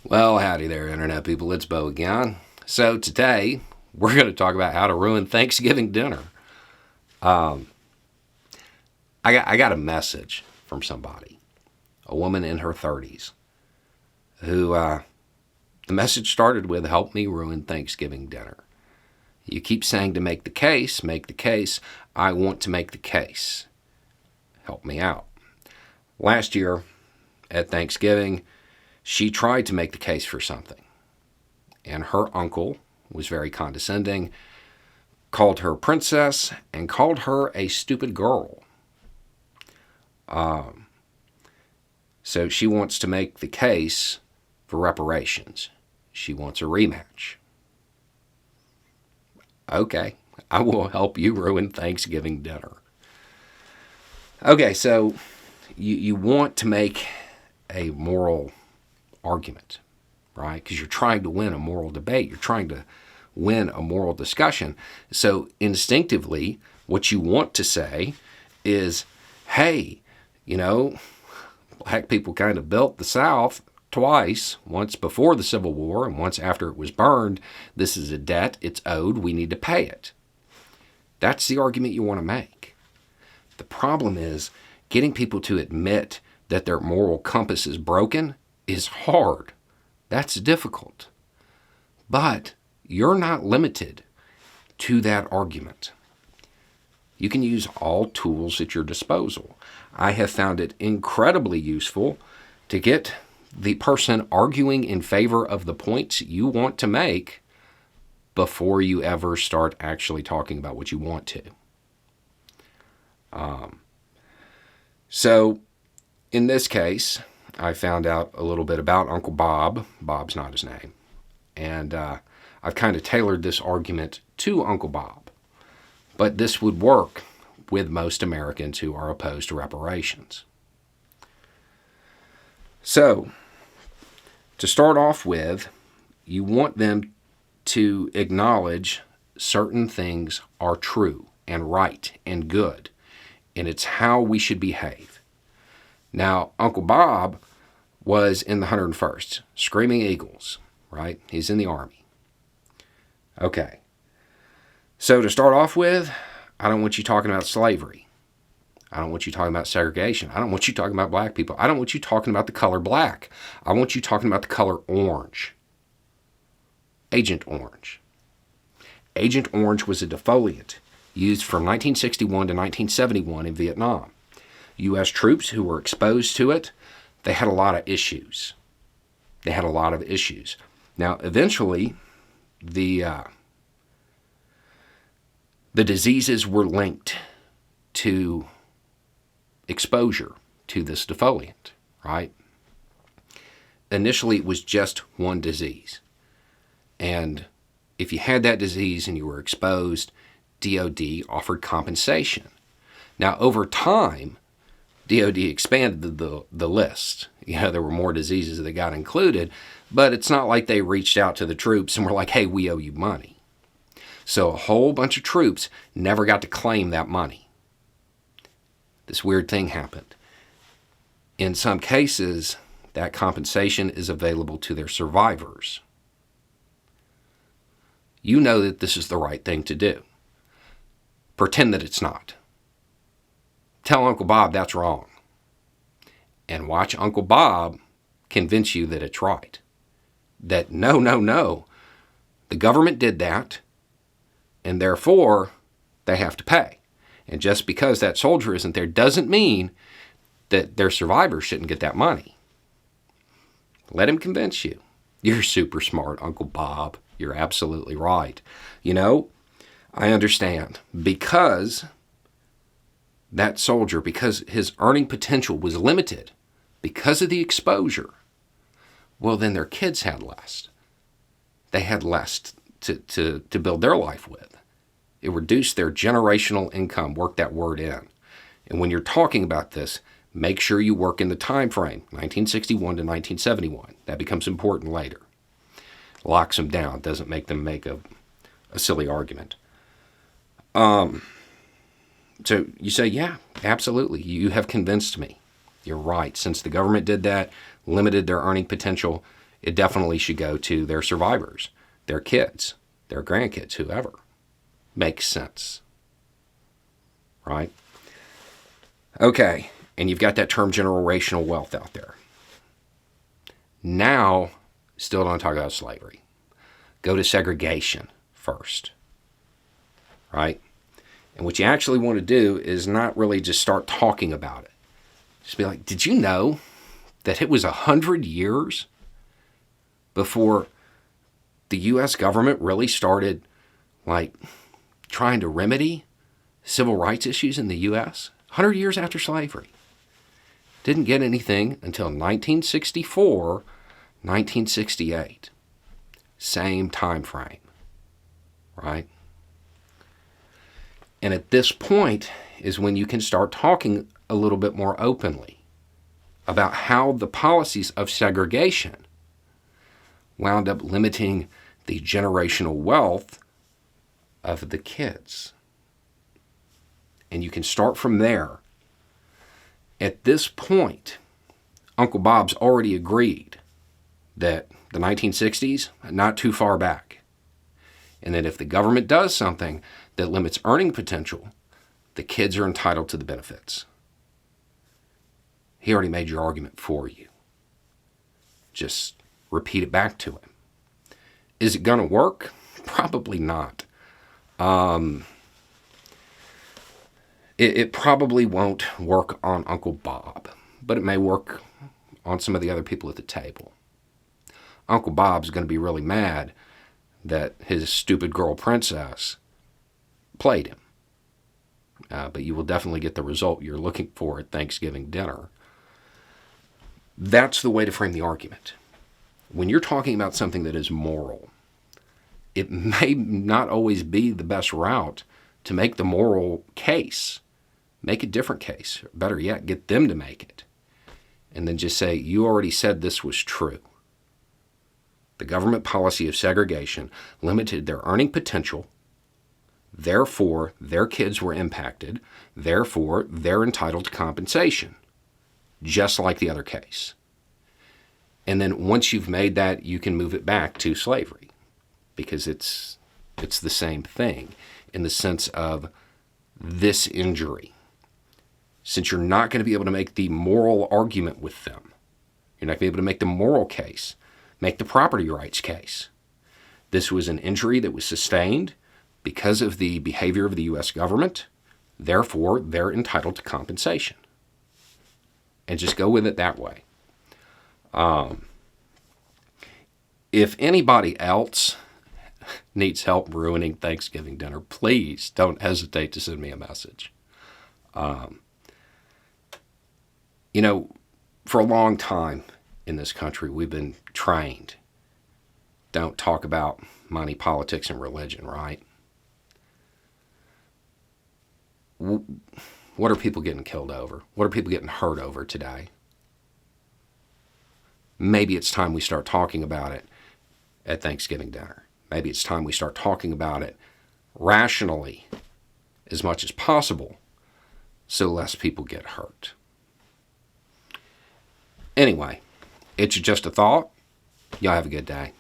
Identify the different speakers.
Speaker 1: Well, howdy there, Internet people. It's Bo again. So, today, we're going to talk about how to ruin Thanksgiving dinner. I got a message from somebody, a woman in her 30s, who the message started with, "Help me ruin Thanksgiving dinner." You keep saying to make the case, make the case. I want to make the case. Help me out. Last year at Thanksgiving, she tried to make the case for something, and her uncle was very condescending, called her princess, and called her a stupid girl. So she wants to make the case for reparations. She wants a rematch. Okay, I will help you ruin Thanksgiving dinner. Okay, so you want to make a moral argument, right? Because you're trying to win a moral debate. You're trying to win a moral discussion. So instinctively, what you want to say is, hey, black people kind of built the South twice, once before the Civil War and once after it was burned. This is a debt. It's owed. We need to pay it. That's the argument you want to make. The problem is getting people to admit that their moral compass is broken is hard. That's difficult. But you're not limited to that argument. You can use all tools at your disposal. I have found it incredibly useful to get the person arguing in favor of the points you want to make before you ever start actually talking about what you want to. So, in this case, I found out a little bit about Uncle Bob. Bob's not his name. And I've kind of tailored this argument to Uncle Bob. But this would work with most Americans who are opposed to reparations. So, to start off with, you want them to acknowledge certain things are true and right and good, and it's how we should behave. Now, Uncle Bob was in the 101st, Screaming Eagles, right? He's in the Army. Okay. So to start off with, I don't want you talking about slavery. I don't want you talking about segregation. I don't want you talking about black people. I don't want you talking about the color black. I want you talking about the color orange. Agent Orange. Agent Orange was a defoliant used from 1961 to 1971 in Vietnam. U.S. troops who were exposed to it, they had a lot of issues. Now, eventually, the diseases were linked to exposure to this defoliant, right? Initially, it was just one disease. And if you had that disease and you were exposed, DOD offered compensation. Now, over time, DOD expanded the list. There were more diseases that got included, but it's not like they reached out to the troops and were like, hey, we owe you money. So a whole bunch of troops never got to claim that money. This weird thing happened. In some cases, that compensation is available to their survivors. You know that this is the right thing to do. Pretend that it's not. Tell Uncle Bob that's wrong. And watch Uncle Bob convince you that it's right. That no, the government did that, and therefore they have to pay. And just because that soldier isn't there doesn't mean that their survivors shouldn't get that money. Let him convince you. You're super smart, Uncle Bob. You're absolutely right. I understand. Because that soldier, because his earning potential was limited because of the exposure, well, then their kids had less. They had less to build their life with. It reduced their generational income. Work that word in. And when you're talking about this, make sure you work in the time frame, 1961 to 1971. That becomes important later. Locks them down. Doesn't make them make a silly argument. So you say, yeah, absolutely. You have convinced me. You're right. Since the government did that, limited their earning potential, It definitely should go to their survivors, their kids, their grandkids, whoever. Makes sense. Right? Okay, and you've got that term generational wealth out there. Now, still don't talk about slavery. Go to segregation first. Right? And what you actually want to do is not really just start talking about it. Just be like, did you know that it was 100 years before the U.S. government really started, trying to remedy civil rights issues in the U.S.? 100 years after slavery. Didn't get anything until 1964, 1968. Same time frame, right? And at this point is when you can start talking a little bit more openly about how the policies of segregation wound up limiting the generational wealth of the kids. And you can start from there. At this point, Uncle Bob's already agreed that the 1960s, not too far back. And that if the government does something that limits earning potential, the kids are entitled to the benefits. He already made your argument for you. Just repeat it back to him. Is it going to work? Probably not. It probably won't work on Uncle Bob, but it may work on some of the other people at the table. Uncle Bob's going to be really mad that his stupid girl princess played him. But you will definitely get the result you're looking for at Thanksgiving dinner. That's the way to frame the argument. When you're talking about something that is moral, it may not always be the best route to make the moral case. Make a different case. Or better yet, get them to make it. And then just say, you already said this was true. The government policy of segregation limited their earning potential. Therefore, their kids were impacted. Therefore, they're entitled to compensation. Just like the other case. And then once you've made that, you can move it back to slavery. Because it's the same thing in the sense of this injury. Since you're not going to be able to make the moral argument with them, you're not going to be able to make the moral case, make the property rights case. This was an injury that was sustained because of the behavior of the U.S. government. Therefore, they're entitled to compensation. And just go with it that way. If anybody else needs help ruining Thanksgiving dinner, please don't hesitate to send me a message. For a long time in this country, we've been trained. Don't talk about money, politics, and religion, right? What are people getting killed over? What are people getting hurt over today? Maybe it's time we start talking about it at Thanksgiving dinner. Maybe it's time we start talking about it rationally as much as possible so less people get hurt. Anyway, it's just a thought. Y'all have a good day.